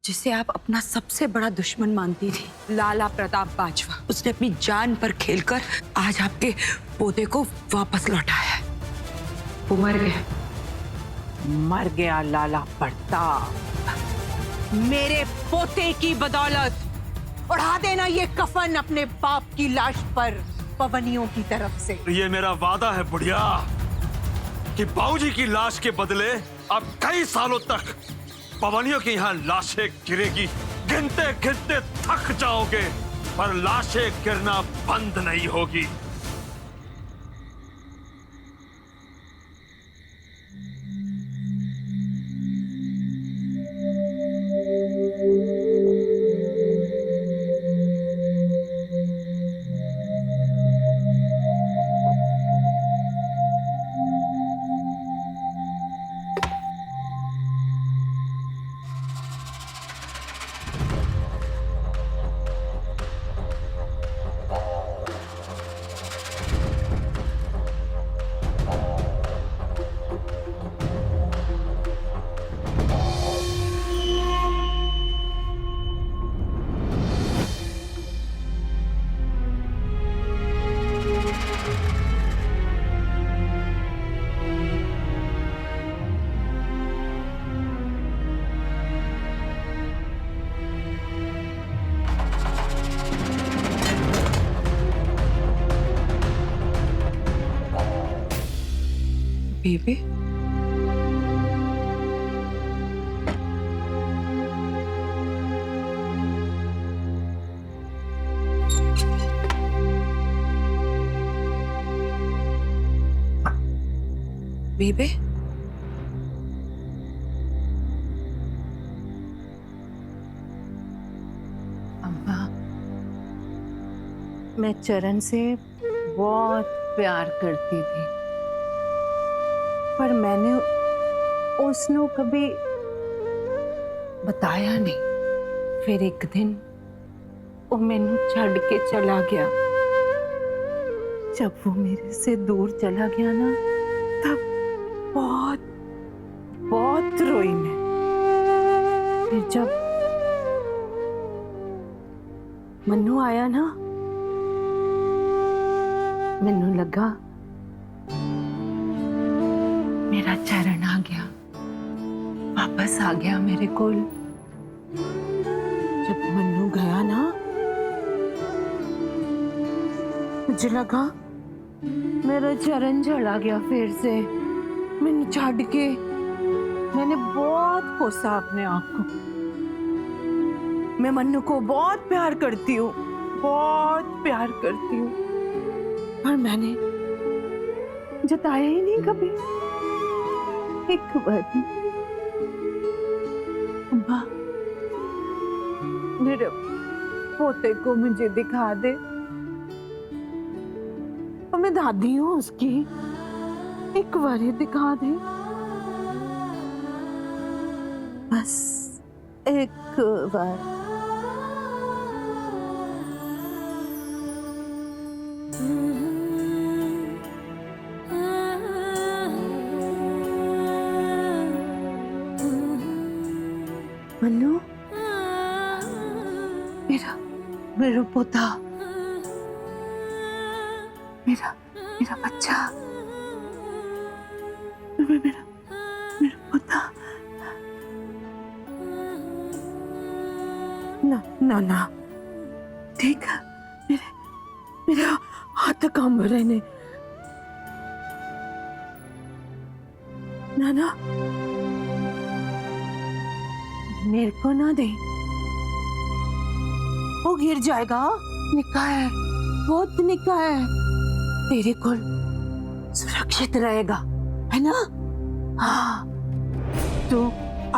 जिसे आप अपना सबसे बड़ा दुश्मन मानती थी, लाला प्रताप बाजवा, उसने अपनी जान पर खेलकर आज आपके पोते को वापस लौटाया है। वो मर गया लाला प्रताप। मेरे पोते की बदौलत उड़ा देना ये कफन अपने बाप की लाश पर पवनियों की तरफ से। ये मेरा वादा है बुढ़िया कि बाबूजी की लाश के बदले अब कई सालों तक पवनियों की यहाँ लाशें गिरेगी। गिनते गिनते थक जाओगे पर लाशें गिरना बंद नहीं होगी। बेबी, बेबी, अम्मा, मैं चरण से बहुत प्यार करती थी, पर मैंने उसको कभी बताया नहीं। फिर एक दिन वो मैनू छड़ के चला गया। जब वो मेरे से दूर चला गया ना, तब बहुत बहुत रोई मैं। फिर जब मन्नू आया ना, मैनू लगा मेरा चरण आ गया, वापस आ गया मेरे कोल। जब मन्नू गया ना, मुझे लगा मेरा चरण चढ़ा गया फिर से। मैंने छड़ के मैंने बहुत कोसा अपने आप को। मैं मन्नू को बहुत प्यार करती हूँ, बहुत प्यार करती हूँ, पर मैंने जताया ही नहीं कभी। एक बार अम्मा, मेरे पोते को मुझे दिखा दे। और मैं दादी हूँ उसकी, एक बार ही दिखा दे, बस एक बार। मन्नू, मेरा पोता, मेरा बच्चा, मेरा पोता। ना ठीक है, मेरे हाथ काम रहने। ना मेरे को ना दे, वो गिर जाएगा। निका है, बहुत निका है, तेरे को सुरक्षित रहेगा, है ना? हाँ, तो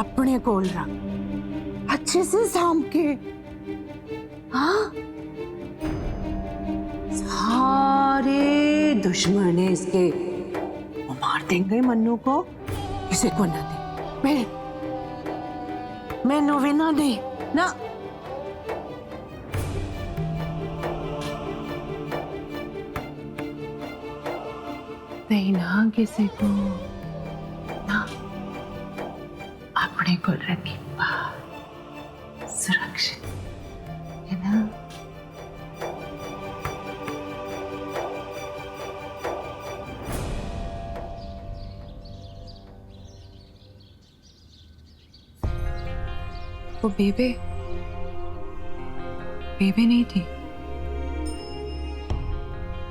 अपने कोल रख, अच्छे से सांभ के। हाँ, सारे दुश्मन है इसके, वो मार देंगे मन्नू को। किसी को ना दे, मैनू भी ना दे ना। नहीं ना किसी को ना, अपने को रखी। सुरक्षित है ना? वो बेबे बेबे नहीं थी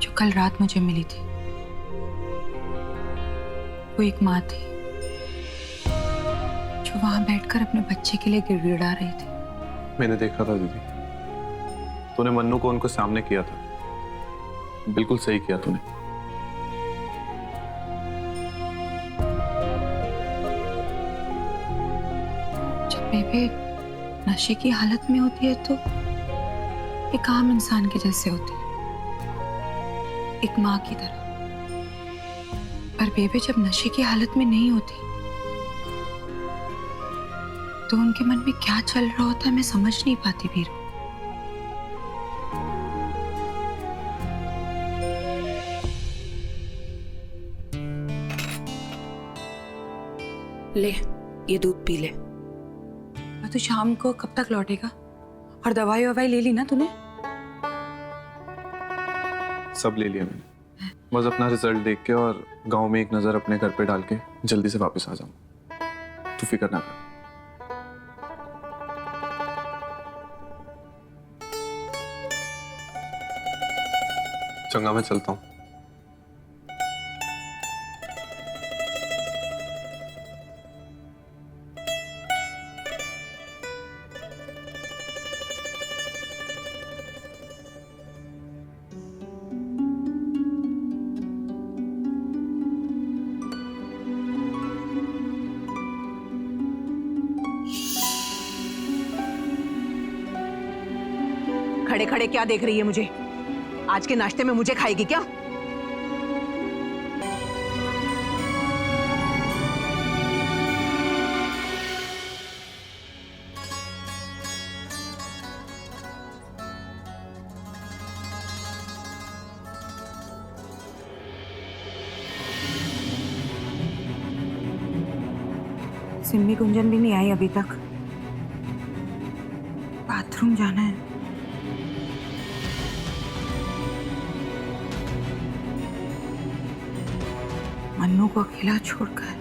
जो कल रात मुझे मिली थी। वो एक माँ थी जो वहां बैठकर अपने बच्चे के लिए गिड़गिड़ा रही थी। मैंने देखा था दीदी, तूने मन्नू को उनको सामने किया था। बिल्कुल सही किया तूने। जब बेबे नशे की हालत में होती है तो एक आम इंसान के जैसे होती है, एक माँ की तरह। पर बेबे जब नशे की हालत में नहीं होती तो उनके मन में क्या चल रहा होता है मैं समझ नहीं पाती वीरू। ले ये दूध पी ले। और तू शाम को कब तक लौटेगा? और दवाई ववाई ले ली ना तूने? सब ले लिया मैंने, बस अपना रिजल्ट देख के और गांव में एक नजर अपने घर पे डाल के जल्दी से वापस आ जाऊं। तू फिक्र ना कर। चंगा मैं चलता हूं। खड़े खड़े क्या देख रही है मुझे? आज के नाश्ते में मुझे खाएगी क्या? सिम्मी गुंजन भी नहीं आई अभी तक। बाथरूम जाना है। मन्नू को अकेला छोड़कर।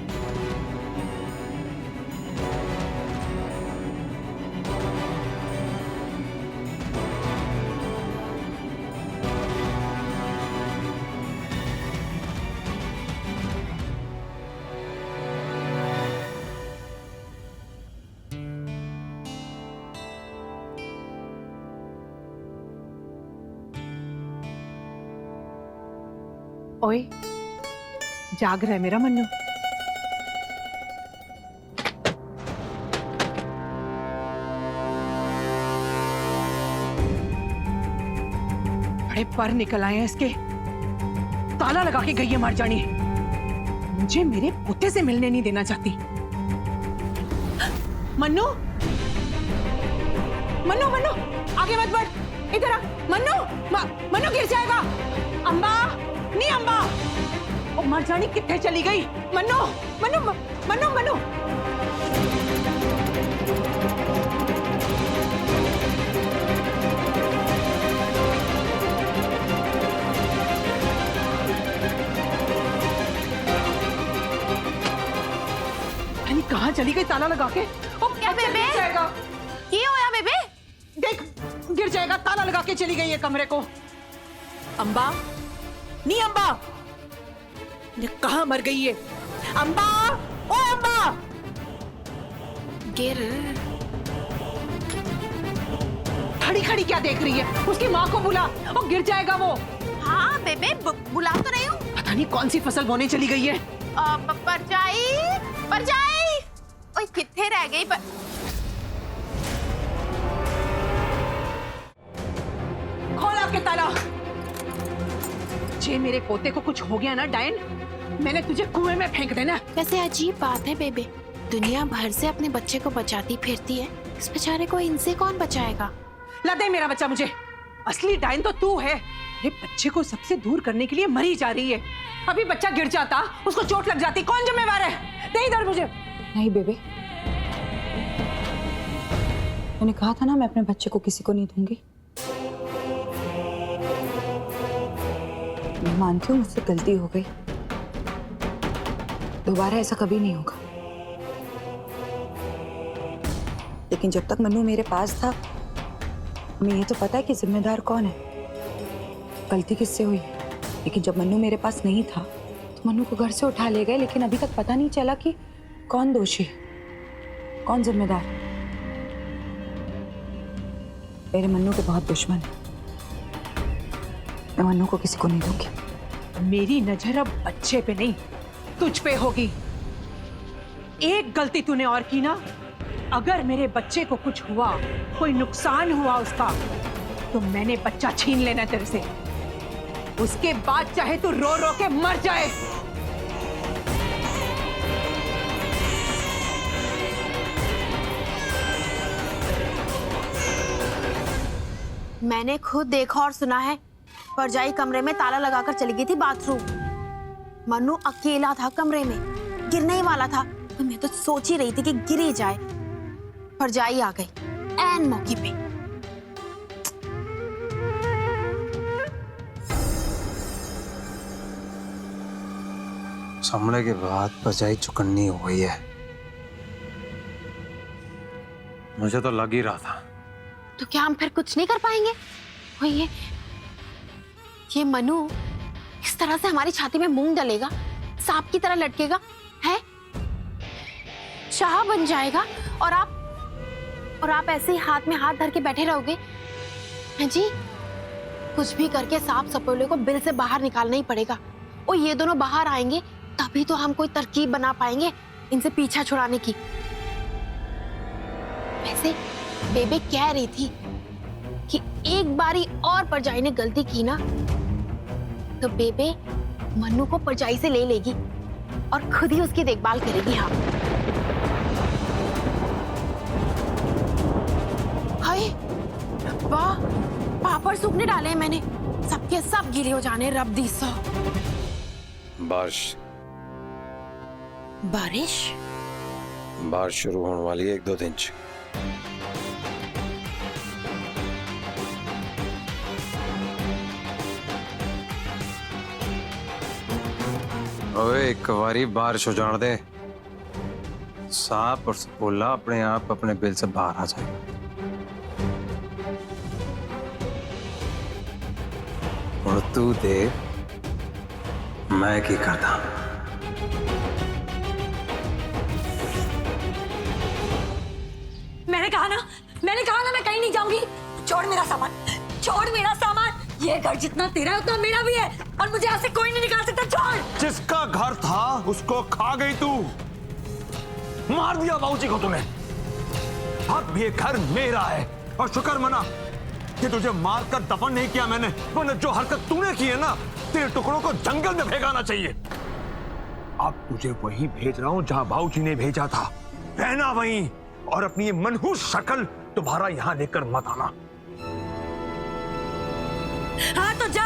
ओए, जाग रहा है मेरा मन्नू? बड़े पर निकल आए हैं इसके। ताला लगा के गई है मर जानी। मुझे मेरे पोते से मिलने नहीं देना चाहती। मन्नू, मन्नू, मन्नू, आगे मत बढ़। इधर आ। मन्नू, मन्नू गिर जाएगा। अम्बा, नहीं अम्बा। ओ मर जानी कितने चली गई? मन्नू, मन्नू, मन्नू, मन्नू। कहाँ चली गई ताला लगा के? ओ क्या बेबे? गिर जाएगा। ये होया बेबे? देख, गिर जाएगा। ताला लगा के चली गई है कमरे को। अम्बा, नहीं अम्बा। ये कहाँ मर गई है? अम्बा, ओ अम्बा। गिर। खड़ी खड़ी क्या देख रही है? उसकी माँ को बुला। ओ गिर जाएगा वो। हाँ बेबे, बुला तो रही हूँ। पता नहीं कौन सी फसल बोने चली गई है। परजाई, परजाई। ओए कितने रह गई पर... खोला के ताला। जे मेरे पोते को कुछ हो गया ना डायन, मैंने तुझे कुएं में फेंक देना। वैसे अजीब बात है बेबे, दुनिया भर से अपने बच्चे को बचाती फिरती है, इस बेचारे को इनसे कौन बचाएगा? ला दे मेरा बच्चा मुझे। असली डायन तो तू है। ये बच्चे को सबसे दूर करने के लिए मरी जा रही है। अभी बच्चा गिर जाता, उसको चोट लग जाती, कौन जिम्मेवार है? दे इधर मुझे। नहीं बेबे, मैंने कहा था ना मैं अपने बच्चे को किसी को नहीं दूंगी। मैं मानती हूँ मुझसे गलती हो गई, दोबारा ऐसा कभी नहीं होगा। लेकिन जब तक मन्नू मेरे पास था हमें ये तो पता है कि जिम्मेदार कौन है, गलती किससे हुई। लेकिन जब मन्नू मेरे पास नहीं था तो मन्नू को घर से उठा ले गए, लेकिन अभी तक पता नहीं चला कि कौन दोषी है, कौन जिम्मेदार। मेरे मन्नू के बहुत दुश्मन है, मैं मन्नू को किसी को नहीं दूंगी। मेरी नजर अब बच्चे पे नहीं तुझ पे होगी। एक गलती तूने और की ना, अगर मेरे बच्चे को कुछ हुआ, कोई नुकसान हुआ उसका, तो मैंने बच्चा छीन लेना तेरे से। उसके बाद चाहे तू रो रो के मर जाए। मैंने खुद देखा और सुना है, परजाई कमरे में ताला लगाकर चली गई थी बाथरूम। मन्नू अकेला था कमरे में, गिरने ही वाला था, तो मैं तो सोच ही रही थी कि गिर ही जाए। परजाई आ गई ऐन मौके पे। सामने के बाद परजाई चुकन्नी हो गई है। मुझे तो लग ही रहा था। तो क्या हम फिर कुछ नहीं कर पाएंगे? वो ये मनु इस तरह से हमारी छाती में मूंग डलेगा, सांप की तरह लटकेगा, है शाह बन जाएगा, और आप ऐसे ही हाथ में हाथ धर के बैठे रहोगे? हैं जी? कुछ भी करके सांप सपोले को बिल से बाहर निकालना ही पड़ेगा। और ये दोनों बाहर आएंगे तभी तो हम कोई तरकीब बना पाएंगे इनसे पीछा छुड़ाने की। वैसे बेबे कह रही थी कि एक बारी और परजाई ने गलती की ना तो बेबे मन्नू को परजाई से ले लेगी और खुद ही उसकी देखभाल करेगी। हाँ, हाय वाह, पापड़ सूखने डाले हैं मैंने, सबके सब गीले हो जाने। रब दी सो बारिश शुरू होने वाली है 1-2 दिन से। ओए एक बारी बारिश हो जाने दे, सांप और सपोला अपने आप अपने बिल से बाहर आ जाए। और तू दे मैं की करता। मैंने कहा ना मैं कहीं नहीं जाऊंगी। छोड़ मेरा सामान, छोड़ मेरा सामान। ये घर जितना तेरा है उतना मेरा भी है, और मुझे यहाँ से कोई नहीं निकाल सकता। छोड़। जिसका घर था उसको खा गई तू, मार दिया बाबूजी को तूने। अब ये घर मेरा है, और शुक्र मना कि तुझे मार कर दफन नहीं किया मैंने, वरना जो हरकत तूने की है ना, तेरे टुकड़ों को जंगल में फेंकाना चाहिए। अब तुझे वहीं भेज रहा हूं जहां बाबूजी ने भेजा था, रहना वहीं, और अपनी ये मनहूस शक्ल दोबारा यहां लेकर मत आना। हाँ तो जा।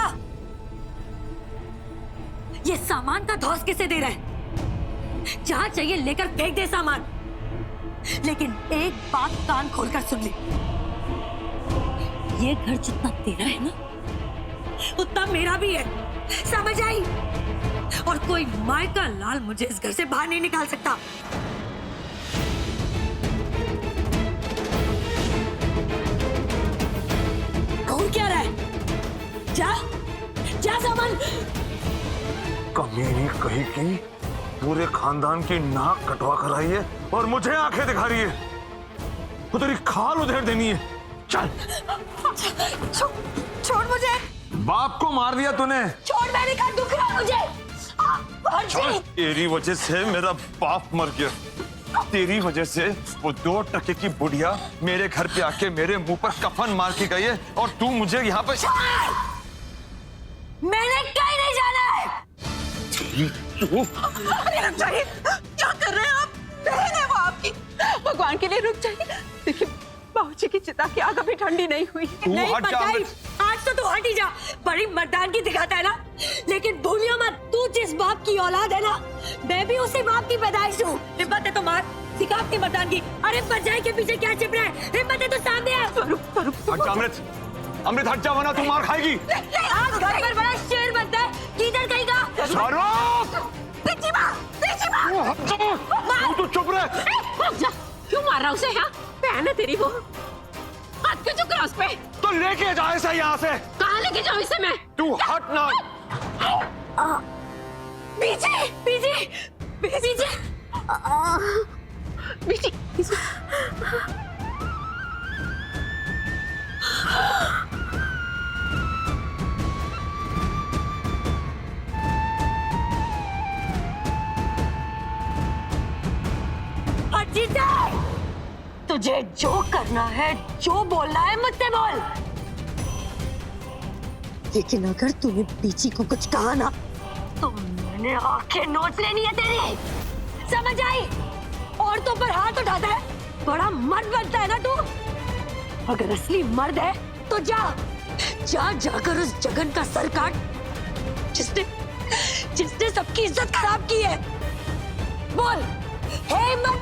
ये सामान का धौंस किसे दे रहा है? जहां चाहिए लेकर फेंक दे सामान, लेकिन एक बात कान खोलकर सुन ले, ये घर जितना तेरा है ना उतना मेरा भी है, समझ आई? और कोई माय का लाल मुझे इस घर से बाहर नहीं निकाल सकता। कौन क्या रहा है? जा, जा सामान। कमीनी कहीं की पूरे खानदान की नाक कटवा कर आई है और मुझे आंखें दिखा रही है। वो तेरी खाल उधेड़ देनी है। चल छोड़ मुझे। बाप को मार दिया तूने। छोड़, मैंने कहा दुख रहा मुझे। चल, तेरी वजह से मेरा बाप मर गया। तेरी वजह से वो 2 टके की बुढ़िया मेरे घर पे आके मेरे मुंह पर कफन मार के गई है, और तू मुझे यहाँ पे। मैंने कहीं नहीं जाना है। रुक जाइए, क्या कर रहे हैं आप? बहन है वो आपकी, भगवान के लिए रुक जाइए। देखिए बाबूजी की चिता की आग अभी ठंडी नहीं हुई। नहीं पताई, आज तो तू हट ही जा। बड़ी मर्दानगी दिखाता है ना, लेकिन भूलियो मत, तू जिस बाप की औलाद है ना, मैं भी उसी बाप की पैदाइश हूँ। हिम्मत है तो मार, सिखा अपनी मर्दानगी। अरे बजाई के पीछे क्या छिप रहा है? हिम्मत है तो सामने आ। हट जा अमृत, अमृत हट जा वरना तू मार खाएगी। आज घर पर बड़ा शेर बनता है, किधर कहेगा? शाहरुख, पीछे मार, पीछे मार। हट जा, तू चुप रह। रुक जा, क्यों मार रहा उसे? हाँ, बहन है तेरी वो, हाथ क्यों चुक रहा उस पे? तो लेके जा इसे यहाँ से। कहाँ लेके जाऊँ इसे मैं? तू हट ना। पीछे, पीछे, पीछे। पीछे, पीछे। हट जा। तुझे जो करना है, जो बोलना है मुझसे बोल। लेकिन अगर तूने पीछे को कुछ कहा ना, तो मैंने आंखें नोच लेनी है तेरी। समझ आई? औरतों पर हाथ उठाता है, बड़ा मर्द बनता है ना तू। अगर असली मर्द है तो जा, जा जाकर उस जगन का सर काट, जिसने जिसने सबकी इज्जत खराब की है। बोल, हे हिम्मत,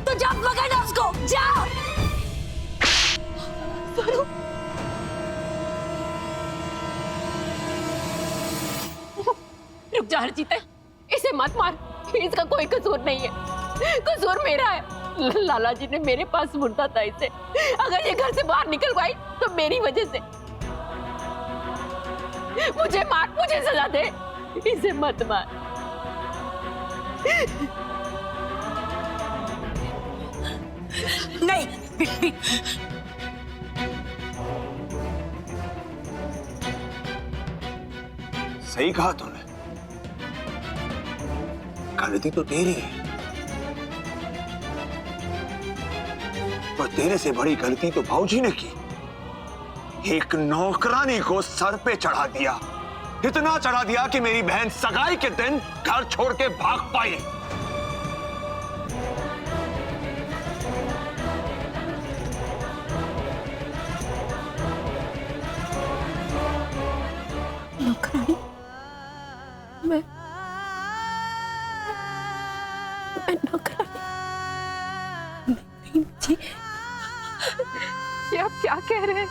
तो जा पकड़ उसको, जा। रुक जा हरजीत, इसे मत मार, इसका कोई कसूर नहीं है, कसूर मेरा है। लाला जी ने मेरे पास मुर्दा था इसे, अगर ये घर से बाहर निकल गई तो मेरी वजह से। मुझे मार, मुझे सजा दे, इसे मत मार। नहीं, सही कहा तूने, गलती तो तेरी है, पर तेरे से बड़ी गलती तो भाऊजी ने की। एक नौकरानी को सर पे चढ़ा दिया, इतना चढ़ा दिया कि मेरी बहन सगाई के दिन घर छोड़ के भाग पाई। नौकरानी, मैं नौकरानी नहीं जी। ये आप क्या कह रहे हैं?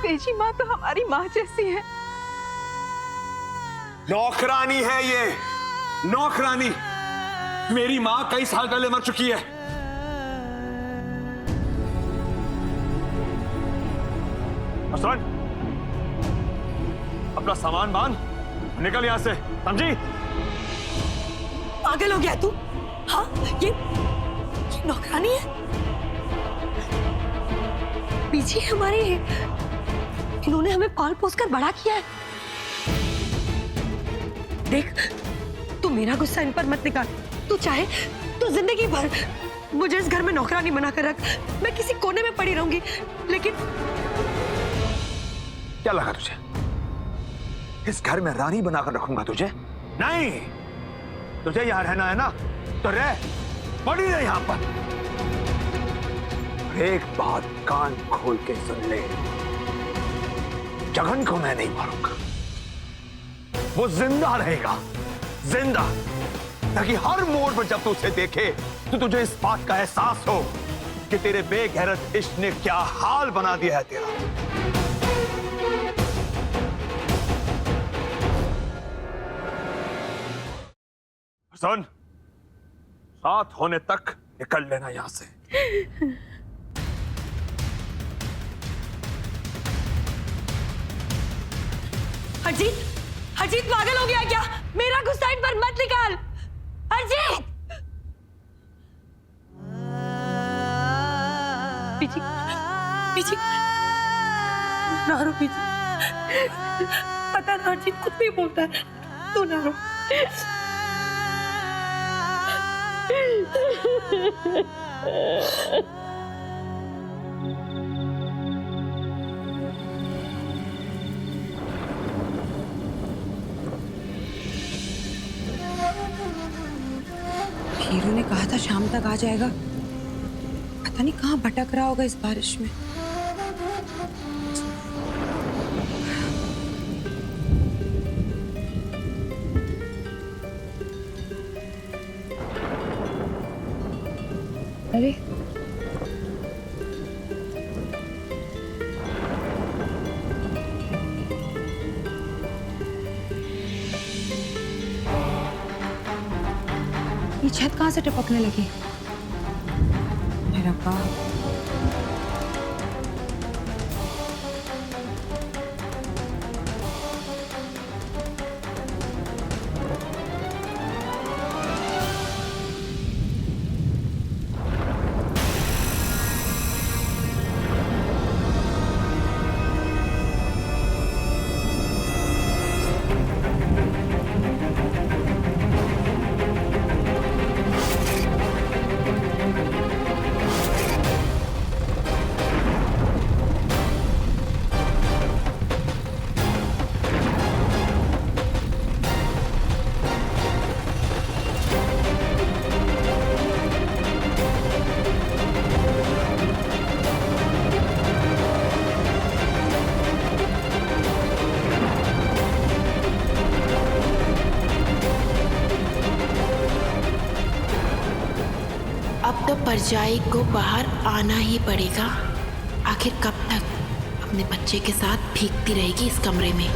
तेजी माँ तो हमारी माँ जैसी है। नौकरानी है ये, नौकरानी। मेरी माँ कई साल पहले मर चुकी है। हसन, अपना सामान बांध, निकल यहां से, समझी? पागल हो गया तू? हाँ, ये नौकरानी है, पीछे हमारे, इन्होंने हमें पाल पोस कर बड़ा किया है। देख, तू मेरा गुस्सा इन पर मत निकाल। तू चाहे तो जिंदगी भर मुझे इस घर में नौकरानी बनाकर रख, मैं किसी कोने में पड़ी रहूंगी, लेकिन क्या लगा तुझे इस घर में रानी बनाकर रखूंगा तुझे? नहीं, तुझे यहां रहना है ना तो रह, पड़ी रह यहां पर। एक बात कान खोल के सुन ले, जगन को मैं नहीं मारूंगा, वो जिंदा रहेगा, जिंदा, ताकि हर मोड़ पर जब तू उसे देखे तो तुझे इस बात का एहसास हो कि तेरे बेगैरत इश्क ने क्या हाल बना दिया है तेरा। हसन, साथ होने तक निकल लेना यहां से। हरजीत, हरजीत पागल हो गया क्या? मेरा गुस्सा इन पर मत निकाल। हरजीत, पीछे, पीछे, ना रो पीछे। पता ना हरजीत कुछ भी बोलता है, तू ना रो। हीरो ने कहा था शाम तक आ जाएगा, पता नहीं कहाँ भटक रहा होगा इस बारिश में। अरे ये छत कहाँ से टपकने लगी? मेरा बाप। अब तो परजाई को बाहर आना ही पड़ेगा। आखिर कब तक अपने बच्चे के साथ भीगती रहेगी इस कमरे में?